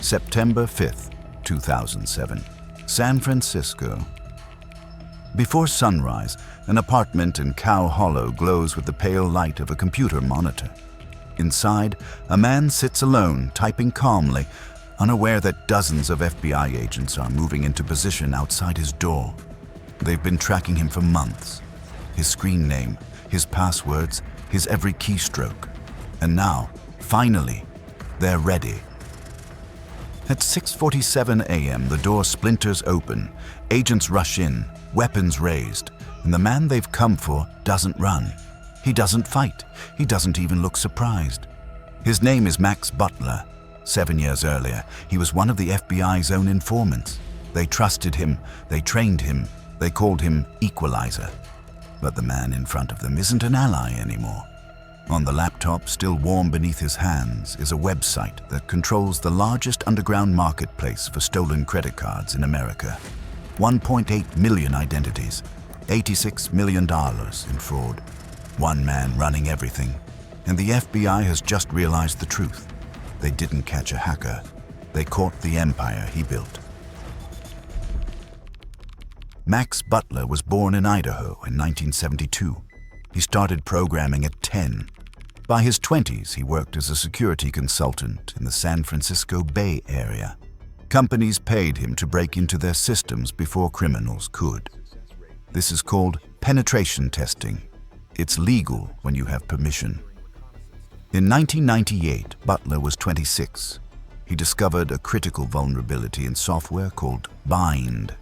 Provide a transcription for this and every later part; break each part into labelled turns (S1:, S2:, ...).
S1: September 5th, 2007, San Francisco. Before sunrise, an apartment in Cow Hollow glows with the pale light of a computer monitor. Inside, a man sits alone, typing calmly, unaware that dozens of FBI agents are moving into position outside his door. They've been tracking him for months. His screen name, his passwords, his every keystroke. And now, finally, they're ready. At 6:47 a.m., the door splinters open. Agents rush in, weapons raised, and the man they've come for doesn't run. He doesn't fight. He doesn't even look surprised. His name is Max Butler. 7 years earlier, he was one of the FBI's own informants. They trusted him, they trained him, they called him Equalizer. But the man in front of them isn't an ally anymore. On the laptop, still warm beneath his hands, is a website that controls the largest underground marketplace for stolen credit cards in America. 1.8 million identities, $86 million in fraud. One man running everything. And the FBI has just realized the truth. They didn't catch a hacker. They caught the empire he built. Max Butler was born in Idaho in 1972. He started programming at 10. By his 20s, he worked as a security consultant in the San Francisco Bay Area. Companies paid him to break into their systems before criminals could. This is called penetration testing. It's legal when you have permission. In 1998, Butler was 26. He discovered a critical vulnerability in software called Bind.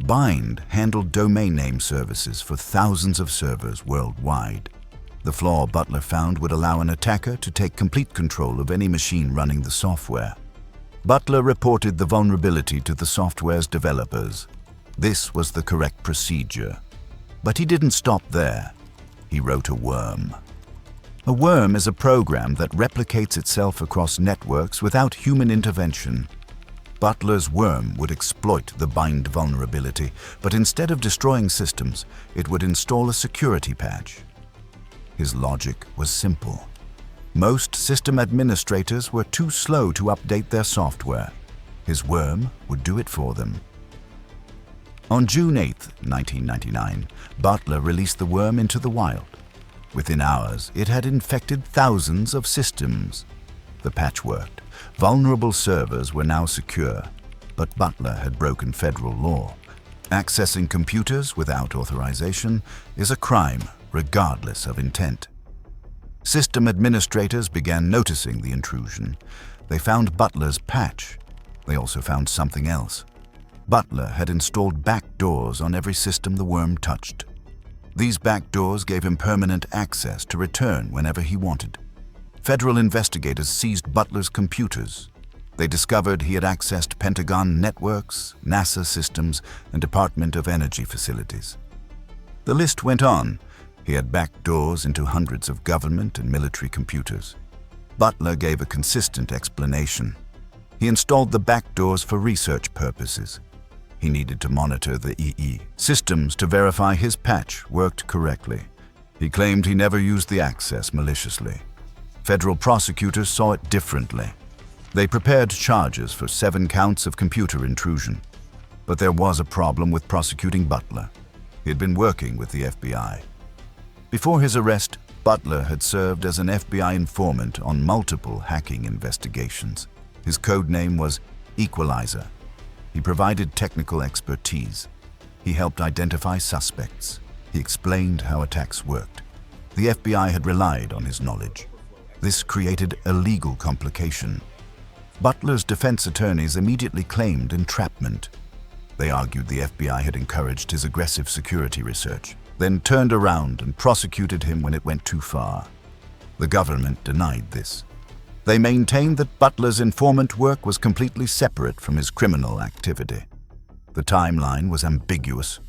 S1: Bind handled domain name services for thousands of servers worldwide. The flaw Butler found would allow an attacker to take complete control of any machine running the software. Butler reported the vulnerability to the software's developers. This was the correct procedure. But he didn't stop there. He wrote a worm. A worm is a program that replicates itself across networks without human intervention. Butler's worm would exploit the Bind vulnerability, but instead of destroying systems, it would install a security patch. His logic was simple. Most system administrators were too slow to update their software. His worm would do it for them. On June 8, 1999, Butler released the worm into the wild. Within hours, it had infected thousands of systems. The patch worked. Vulnerable servers were now secure, but Butler had broken federal law. Accessing computers without authorization is a crime, regardless of intent. System administrators began noticing the intrusion. They found Butler's patch. They also found something else. Butler had installed backdoors on every system the worm touched. These backdoors gave him permanent access to return whenever he wanted. Federal investigators seized Butler's computers. They discovered he had accessed Pentagon networks, NASA systems, and Department of Energy facilities. The list went on. He had backdoors into hundreds of government and military computers. Butler gave a consistent explanation. He installed the backdoors for research purposes. He needed to monitor the EE systems to verify his patch worked correctly. He claimed he never used the access maliciously. Federal prosecutors saw it differently. They prepared charges for 7 counts of computer intrusion. But there was a problem with prosecuting Butler. He had been working with the FBI. Before his arrest, Butler had served as an FBI informant on multiple hacking investigations. His code name was Equalizer. He provided technical expertise. He helped identify suspects. He explained how attacks worked. The FBI had relied on his knowledge. This created a legal complication. Butler's defense attorneys immediately claimed entrapment. They argued the FBI had encouraged his aggressive security research, then turned around and prosecuted him when it went too far. The government denied this. They maintained that Butler's informant work was completely separate from his criminal activity. The timeline was ambiguous.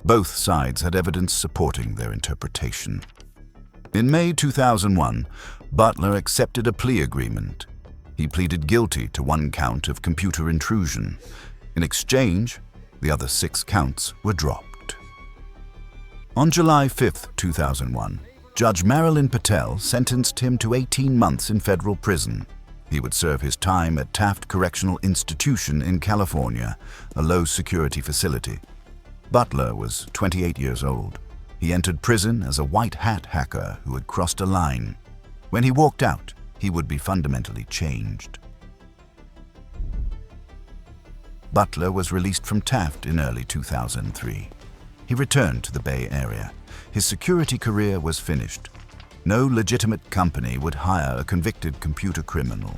S1: Both sides had evidence supporting their interpretation. In May 2001, Butler accepted a plea agreement. He pleaded guilty to 1 count of computer intrusion. In exchange, the other 6 counts were dropped. On July 5, 2001, Judge Marilyn Patel sentenced him to 18 months in federal prison. He would serve his time at Taft Correctional Institution in California, a low-security facility. Butler was 28 years old. He entered prison as a white hat hacker who had crossed a line. When he walked out, he would be fundamentally changed. Butler was released from Taft in early 2003. He returned to the Bay Area. His security career was finished. No legitimate company would hire a convicted computer criminal.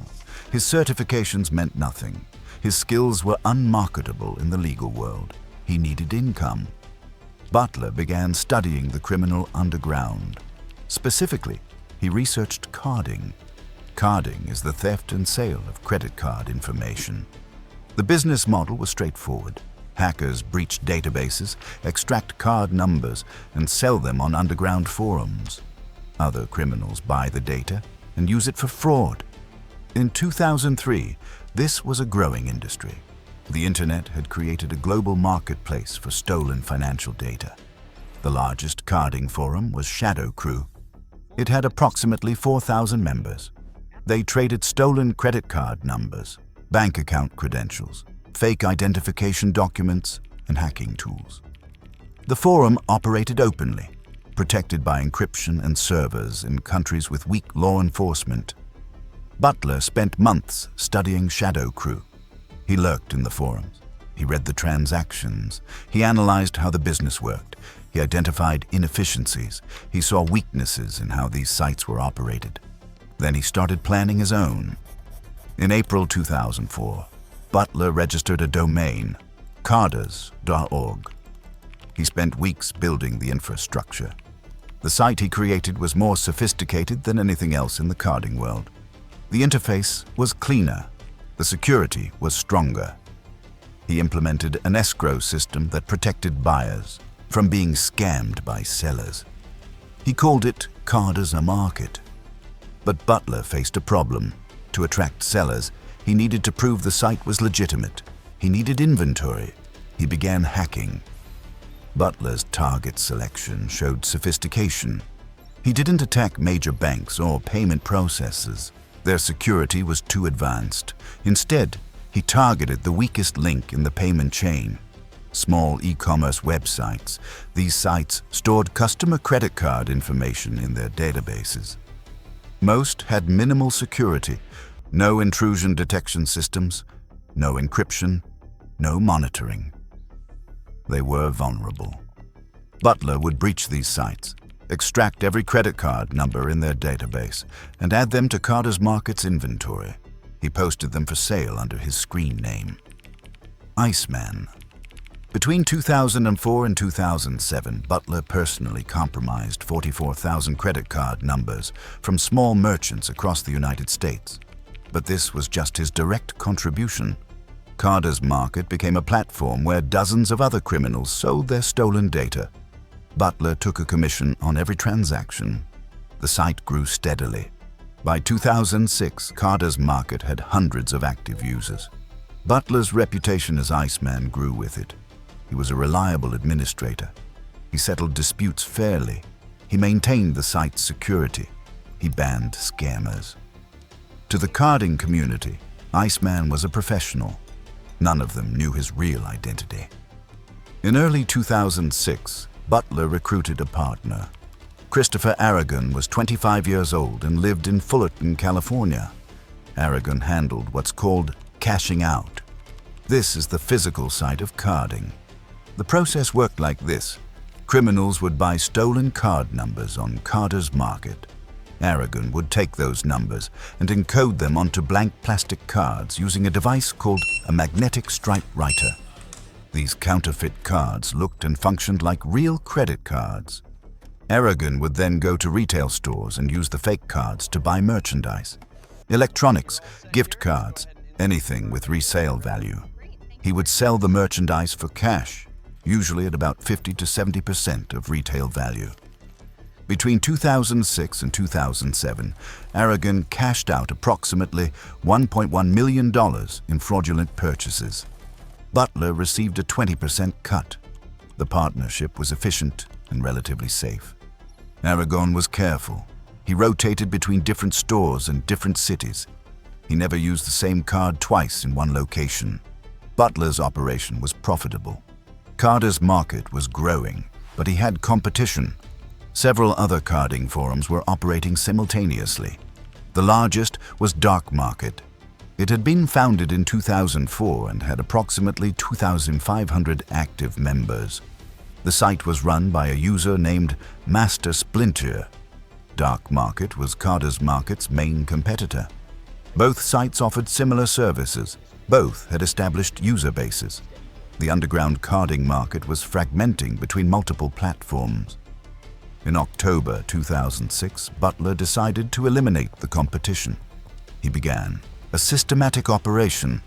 S1: His certifications meant nothing. His skills were unmarketable in the legal world. He needed income. Butler began studying the criminal underground. Specifically, he researched carding. Carding is the theft and sale of credit card information. The business model was straightforward. Hackers breach databases, extract card numbers, and sell them on underground forums. Other criminals buy the data and use it for fraud. In 2003, this was a growing industry. The internet had created a global marketplace for stolen financial data. The largest carding forum was Shadow Crew. It had approximately 4,000 members. They traded stolen credit card numbers, bank account credentials, fake identification documents, and hacking tools. The forum operated openly, protected by encryption and servers in countries with weak law enforcement. Butler spent months studying Shadow Crew. He lurked in the forums. He read the transactions. He analyzed how the business worked. He identified inefficiencies. He saw weaknesses in how these sites were operated. Then he started planning his own. In April 2004, Butler registered a domain, Carders.org. He spent weeks building the infrastructure. The site he created was more sophisticated than anything else in the carding world. The interface was cleaner. The security was stronger. He implemented an escrow system that protected buyers from being scammed by sellers. He called it CardersMarket. But Butler faced a problem. To attract sellers, he needed to prove the site was legitimate. He needed inventory. He began hacking. Butler's target selection showed sophistication. He didn't attack major banks or payment processors. Their security was too advanced. Instead, he targeted the weakest link in the payment chain. Small e-commerce websites. These sites stored customer credit card information in their databases. Most had minimal security, no intrusion detection systems, no encryption, no monitoring. They were vulnerable. Butler would breach these sites, extract every credit card number in their database, and add them to CardersMarket's inventory. He posted them for sale under his screen name, Iceman. Between 2004 and 2007, Butler personally compromised 44,000 credit card numbers from small merchants across the United States. But this was just his direct contribution. CardersMarket became a platform where dozens of other criminals sold their stolen data. Butler took a commission on every transaction. The site grew steadily. By 2006, CardersMarket had hundreds of active users. Butler's reputation as Iceman grew with it. He was a reliable administrator. He settled disputes fairly. He maintained the site's security. He banned scammers. To the carding community, Iceman was a professional. None of them knew his real identity. In early 2006, Butler recruited a partner. Christopher Aragon was 25 years old and lived in Fullerton, California. Aragon handled what's called cashing out. This is the physical side of carding. The process worked like this. Criminals would buy stolen card numbers on CardersMarket. Aragon would take those numbers and encode them onto blank plastic cards using a device called a magnetic stripe writer. These counterfeit cards looked and functioned like real credit cards. Aragon would then go to retail stores and use the fake cards to buy merchandise, electronics, gift cards, anything with resale value. He would sell the merchandise for cash, usually at about 50 to 70% of retail value. Between 2006 and 2007, Aragon cashed out approximately $1.1 million in fraudulent purchases. Butler received a 20% cut. The partnership was efficient and relatively safe. Aragon was careful. He rotated between different stores and different cities. He never used the same card twice in one location. Butler's operation was profitable. CardersMarket was growing, but he had competition. Several other carding forums were operating simultaneously. The largest was DarkMarket. It had been founded in 2004 and had approximately 2,500 active members. The site was run by a user named Master Splinter. DarkMarket was CardersMarket's main competitor. Both sites offered similar services. Both had established user bases. The underground carding market was fragmenting between multiple platforms. In October 2006, Butler decided to eliminate the competition. He began a systematic operation.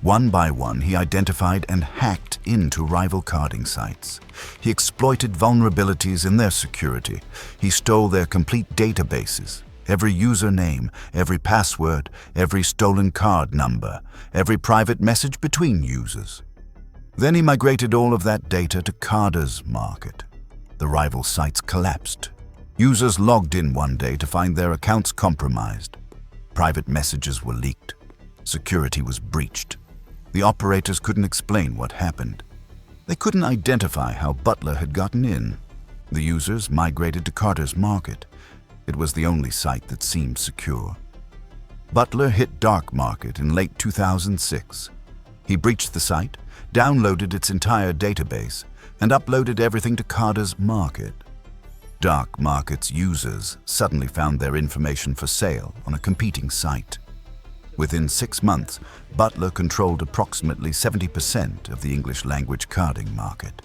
S1: One by one, he identified and hacked into rival carding sites. He exploited vulnerabilities in their security. He stole their complete databases, every username, every password, every stolen card number, every private message between users. Then he migrated all of that data to CardersMarket. The rival sites collapsed. Users logged in one day to find their accounts compromised. Private messages were leaked. Security was breached. The operators couldn't explain what happened. They couldn't identify how Butler had gotten in. The users migrated to CardersMarket. It was the only site that seemed secure. Butler hit DarkMarket in late 2006. He breached the site, downloaded its entire database, and uploaded everything to CardersMarket. DarkMarket's users suddenly found their information for sale on a competing site. Within 6 months, Butler controlled approximately 70% of the English-language carding market.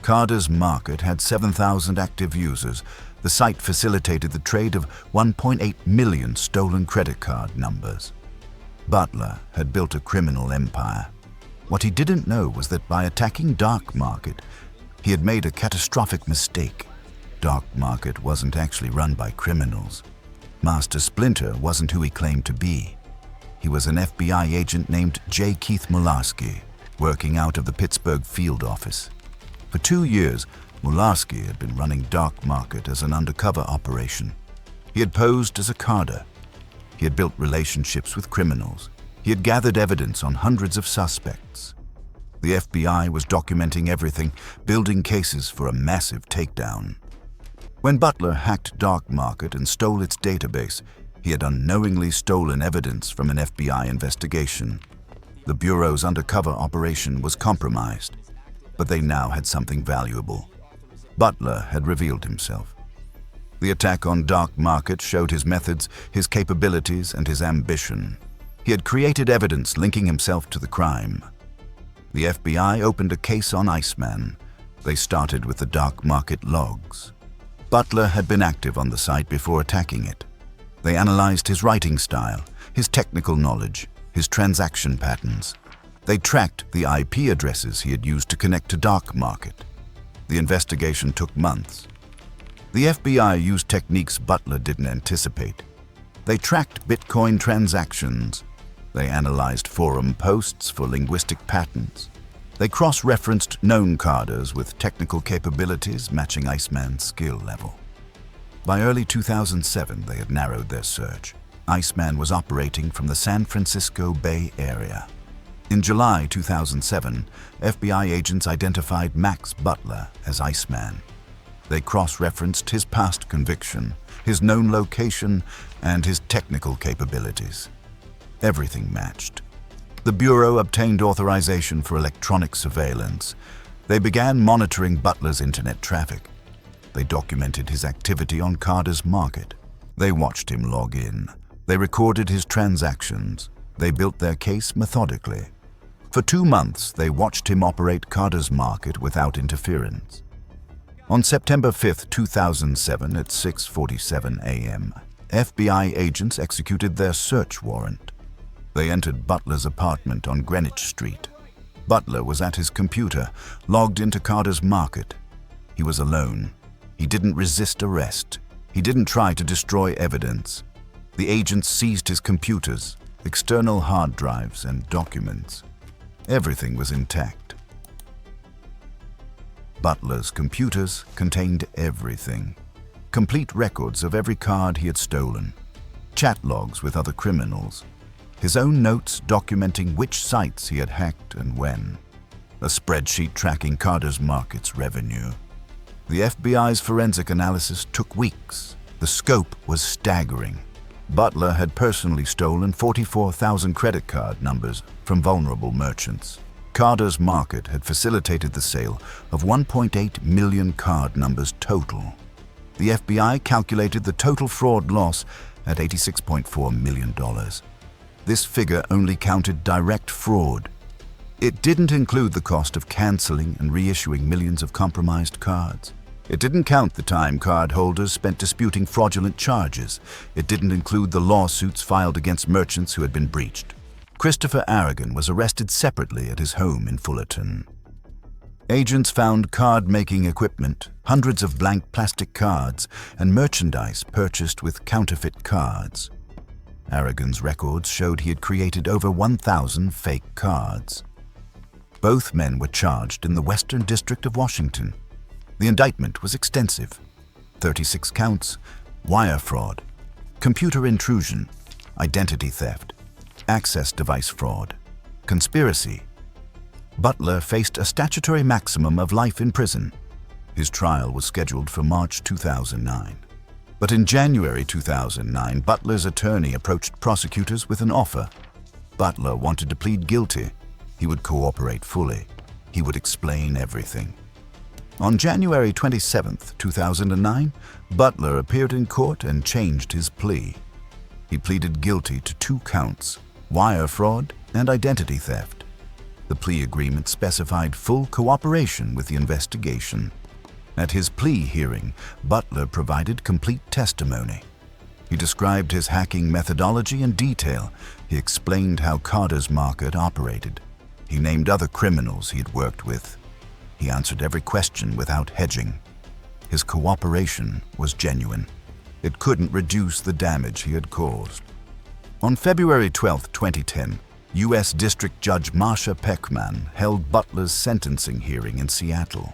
S1: CardersMarket had 7,000 active users. The site facilitated the trade of 1.8 million stolen credit card numbers. Butler had built a criminal empire. What he didn't know was that by attacking DarkMarket, he had made a catastrophic mistake. DarkMarket wasn't actually run by criminals. Master Splinter wasn't who he claimed to be. He was an FBI agent named J. Keith Mularski, working out of the Pittsburgh field office. For 2 years, Mularski had been running DarkMarket as an undercover operation. He had posed as a carder. He had built relationships with criminals. He had gathered evidence on hundreds of suspects. The FBI was documenting everything, building cases for a massive takedown. When Butler hacked DarkMarket and stole its database, he had unknowingly stolen evidence from an FBI investigation. The Bureau's undercover operation was compromised, but they now had something valuable. Butler had revealed himself. The attack on DarkMarket showed his methods, his capabilities, and his ambition. He had created evidence linking himself to the crime. The FBI opened a case on Iceman. They started with the DarkMarket logs. Butler had been active on the site before attacking it. They analyzed his writing style, his technical knowledge, his transaction patterns. They tracked the IP addresses he had used to connect to DarkMarket. The investigation took months. The FBI used techniques Butler didn't anticipate. They tracked Bitcoin transactions. They analyzed forum posts for linguistic patterns. They cross-referenced known carders with technical capabilities matching Iceman's skill level. By early 2007, they had narrowed their search. Iceman was operating from the San Francisco Bay Area. In July 2007, FBI agents identified Max Butler as Iceman. They cross-referenced his past conviction, his known location, and his technical capabilities. Everything matched. The Bureau obtained authorization for electronic surveillance. They began monitoring Butler's internet traffic. They documented his activity on CardersMarket. They watched him log in. They recorded his transactions. They built their case methodically. For 2 months, they watched him operate CardersMarket without interference. On September 5, 2007, at 6:47 a.m., FBI agents executed their search warrant. They entered Butler's apartment on Greenwich Street. Butler was at his computer, logged into CardersMarket. He was alone. He didn't resist arrest. He didn't try to destroy evidence. The agents seized his computers, external hard drives, and documents. Everything was intact. Butler's computers contained everything. Complete records of every card he had stolen, chat logs with other criminals, his own notes documenting which sites he had hacked and when, a spreadsheet tracking CardersMarket's revenue. The FBI's forensic analysis took weeks. The scope was staggering. Butler had personally stolen 44,000 credit card numbers from vulnerable merchants. CardersMarket had facilitated the sale of 1.8 million card numbers total. The FBI calculated the total fraud loss at $86.4 million. This figure only counted direct fraud. It didn't include the cost of canceling and reissuing millions of compromised cards. It didn't count the time cardholders spent disputing fraudulent charges. It didn't include the lawsuits filed against merchants who had been breached. Christopher Aragon was arrested separately at his home in Fullerton. Agents found card-making equipment, hundreds of blank plastic cards, and merchandise purchased with counterfeit cards. Aragon's records showed he had created over 1,000 fake cards. Both men were charged in the Western District of Washington. The indictment was extensive. 36 counts: wire fraud, computer intrusion, identity theft, access device fraud, conspiracy. Butler faced a statutory maximum of life in prison. His trial was scheduled for March 2009. But in January 2009, Butler's attorney approached prosecutors with an offer. Butler wanted to plead guilty. He would cooperate fully. He would explain everything. On January 27, 2009, Butler appeared in court and changed his plea. He pleaded guilty to 2 counts: wire fraud and identity theft. The plea agreement specified full cooperation with the investigation. At his plea hearing, Butler provided complete testimony. He described his hacking methodology in detail. He explained how CardersMarket operated. He named other criminals he had worked with. He answered every question without hedging. His cooperation was genuine. It couldn't reduce the damage he had caused. On February 12, 2010, U.S. District Judge Marsha Peckman held Butler's sentencing hearing in Seattle.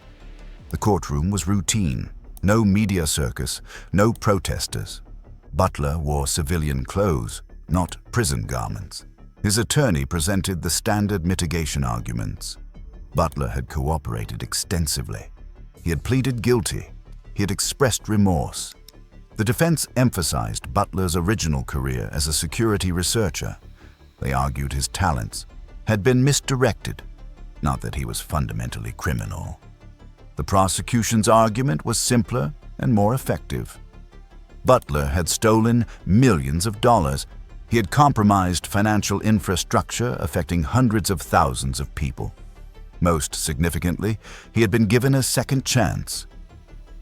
S1: The courtroom was routine. No media circus, no protesters. Butler wore civilian clothes, not prison garments. His attorney presented the standard mitigation arguments. Butler had cooperated extensively. He had pleaded guilty. He had expressed remorse. The defense emphasized Butler's original career as a security researcher. They argued his talents had been misdirected, not that he was fundamentally criminal. The prosecution's argument was simpler and more effective. Butler had stolen millions of dollars. He had compromised financial infrastructure affecting hundreds of thousands of people. Most significantly, he had been given a second chance.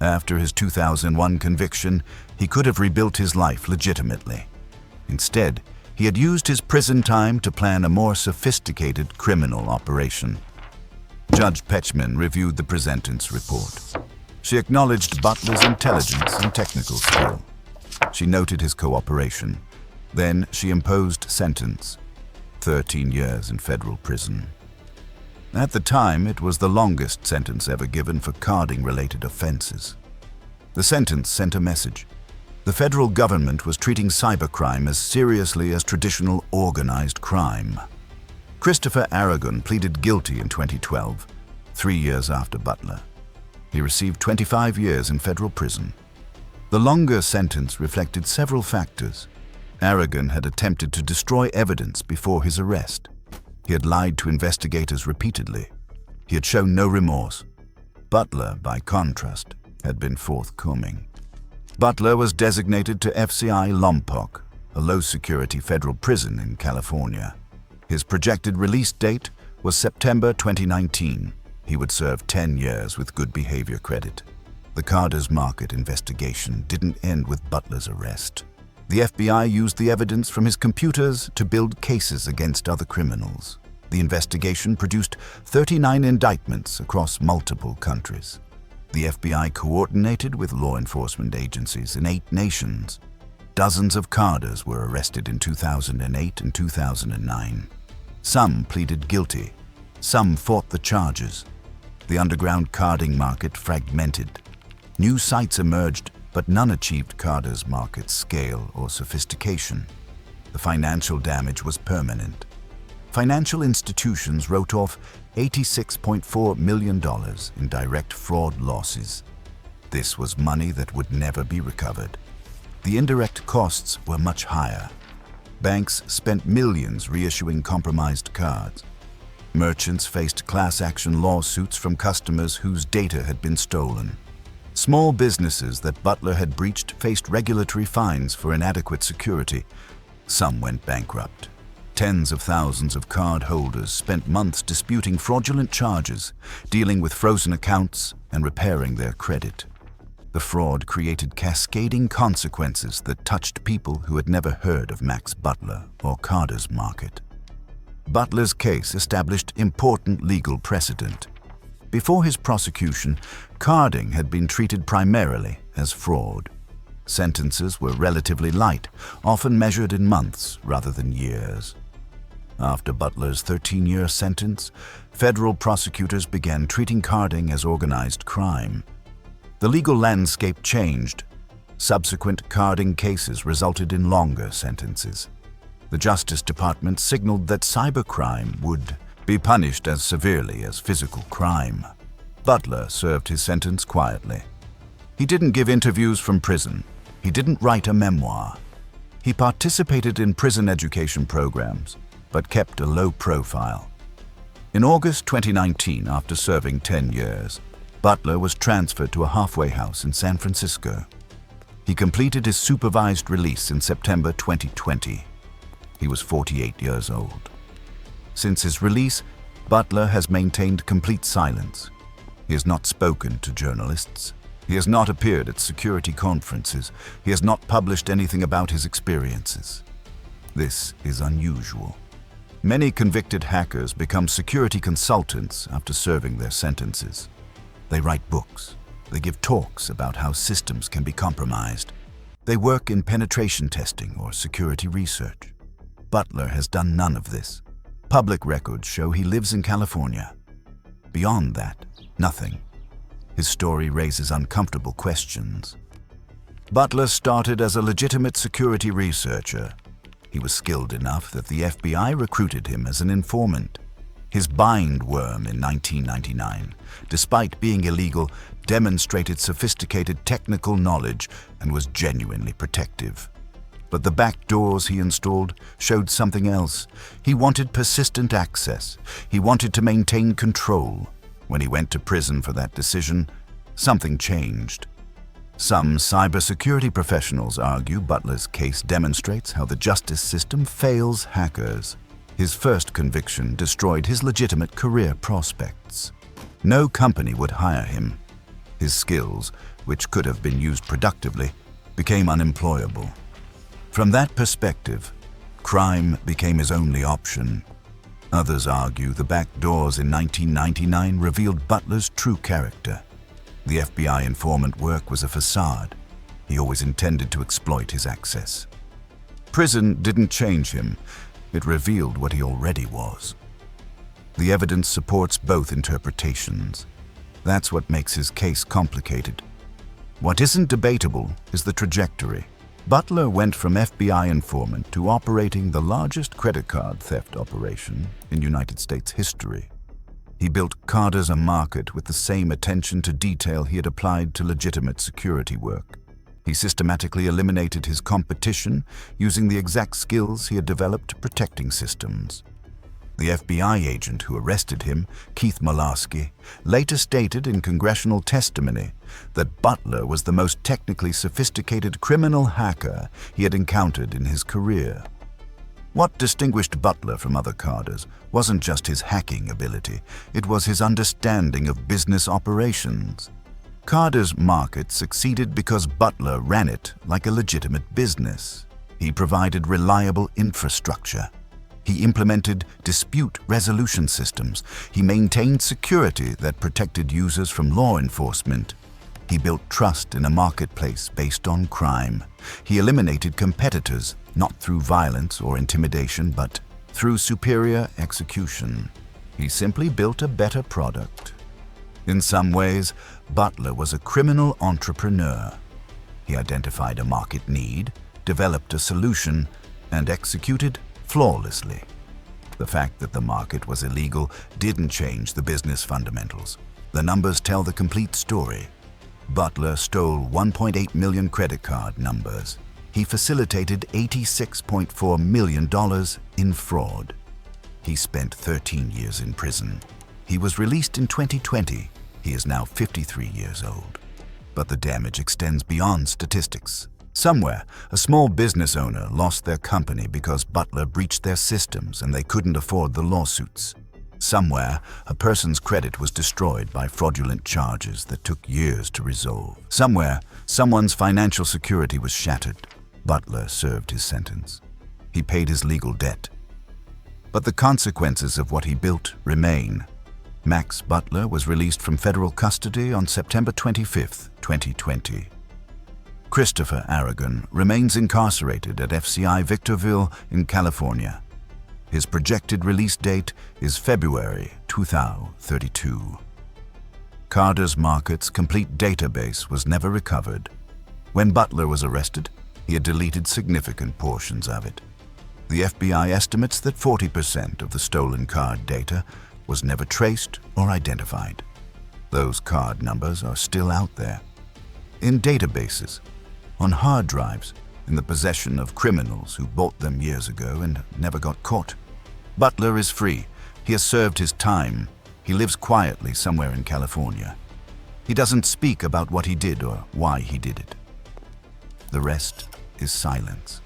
S1: After his 2001 conviction, he could have rebuilt his life legitimately. Instead, he had used his prison time to plan a more sophisticated criminal operation. Judge Peckman reviewed the presentence report. She acknowledged Butler's intelligence and technical skill. She noted his cooperation. Then she imposed sentence: 13 years in federal prison. At the time, it was the longest sentence ever given for carding-related offenses. The sentence sent a message. The federal government was treating cybercrime as seriously as traditional organized crime. Christopher Aragon pleaded guilty in 2012, 3 years after Butler. He received 25 years in federal prison. The longer sentence reflected several factors. Aragon had attempted to destroy evidence before his arrest. He had lied to investigators repeatedly. He had shown no remorse. Butler, by contrast, had been forthcoming. Butler was designated to FCI Lompoc, a low-security federal prison in California. His projected release date was September 2019. He would serve 10 years with good behavior credit. The CardersMarket investigation didn't end with Butler's arrest. The FBI used the evidence from his computers to build cases against other criminals. The investigation produced 39 indictments across multiple countries. The FBI coordinated with law enforcement agencies in 8 nations. Dozens of carders were arrested in 2008 and 2009. Some pleaded guilty. Some fought the charges. The underground carding market fragmented. New sites emerged, but none achieved CardersMarket's scale or sophistication. The financial damage was permanent. Financial institutions wrote off $86.4 million in direct fraud losses. This was money that would never be recovered. The indirect costs were much higher. Banks spent millions reissuing compromised cards. Merchants faced class action lawsuits from customers whose data had been stolen. Small businesses that Butler had breached faced regulatory fines for inadequate security. Some went bankrupt. Tens of thousands of card holders spent months disputing fraudulent charges, dealing with frozen accounts, and repairing their credit. The fraud created cascading consequences that touched people who had never heard of Max Butler or CardersMarket. Butler's case established important legal precedent. Before his prosecution, carding had been treated primarily as fraud. Sentences were relatively light, often measured in months rather than years. After Butler's 13-year sentence, federal prosecutors began treating carding as organized crime. The legal landscape changed. Subsequent carding cases resulted in longer sentences. The Justice Department signaled that cybercrime would be punished as severely as physical crime. Butler served his sentence quietly. He didn't give interviews from prison. He didn't write a memoir. He participated in prison education programs, but kept a low profile. In August 2019, after serving 10 years, Butler was transferred to a halfway house in San Francisco. He completed his supervised release in September 2020. He was 48 years old. Since his release, Butler has maintained complete silence. He has not spoken to journalists. He has not appeared at security conferences. He has not published anything about his experiences. This is unusual. Many convicted hackers become security consultants after serving their sentences. They write books. They give talks about how systems can be compromised. They work in penetration testing or security research. Butler has done none of this. Public records show he lives in California. Beyond that, nothing. His story raises uncomfortable questions. Butler started as a legitimate security researcher. He was skilled enough that the FBI recruited him as an informant. His bindworm in 1999, despite being illegal, demonstrated sophisticated technical knowledge and was genuinely protective. But the back doors he installed showed something else. He wanted persistent access. He wanted to maintain control. When he went to prison for that decision, something changed. Some cybersecurity professionals argue Butler's case demonstrates how the justice system fails hackers. His first conviction destroyed his legitimate career prospects. No company would hire him. His skills, which could have been used productively, became unemployable. From that perspective, crime became his only option. Others argue the back doors in 1999 revealed Butler's true character. The FBI informant work was a facade. He always intended to exploit his access. Prison didn't change him. It revealed what he already was. The evidence supports both interpretations. That's what makes his case complicated. What isn't debatable is the trajectory. Butler went from FBI informant to operating the largest credit card theft operation in United States history. He built CardersMarket with the same attention to detail he had applied to legitimate security work. He systematically eliminated his competition using the exact skills he had developed protecting systems. The FBI agent who arrested him, Keith Malarski, later stated in congressional testimony that Butler was the most technically sophisticated criminal hacker he had encountered in his career. What distinguished Butler from other carders wasn't just his hacking ability, it was his understanding of business operations. CardersMarket succeeded because Butler ran it like a legitimate business. He provided reliable infrastructure. He implemented dispute resolution systems. He maintained security that protected users from law enforcement. He built trust in a marketplace based on crime. He eliminated competitors, not through violence or intimidation, but through superior execution. He simply built a better product. In some ways, Butler was a criminal entrepreneur. He identified a market need, developed a solution, and executed flawlessly. The fact that the market was illegal didn't change the business fundamentals. The numbers tell the complete story. Butler stole 1.8 million credit card numbers. He facilitated $86.4 million in fraud. He spent 13 years in prison. He was released in 2020. He is now 53 years old. But the damage extends beyond statistics. Somewhere, a small business owner lost their company because Butler breached their systems and they couldn't afford the lawsuits. Somewhere, a person's credit was destroyed by fraudulent charges that took years to resolve. Somewhere, someone's financial security was shattered. Butler served his sentence. He paid his legal debt. But the consequences of what he built remain. Max Butler was released from federal custody on September 25, 2020. Christopher Aragon remains incarcerated at FCI Victorville in California. His projected release date is February 2032. CardersMarket's complete database was never recovered. When Butler was arrested, he had deleted significant portions of it. The FBI estimates that 40% of the stolen card data was never traced or identified. Those card numbers are still out there, in databases, on hard drives, in the possession of criminals who bought them years ago and never got caught. Butler is free. He has served his time. He lives quietly somewhere in California. He doesn't speak about what he did or why he did it. The rest is silence.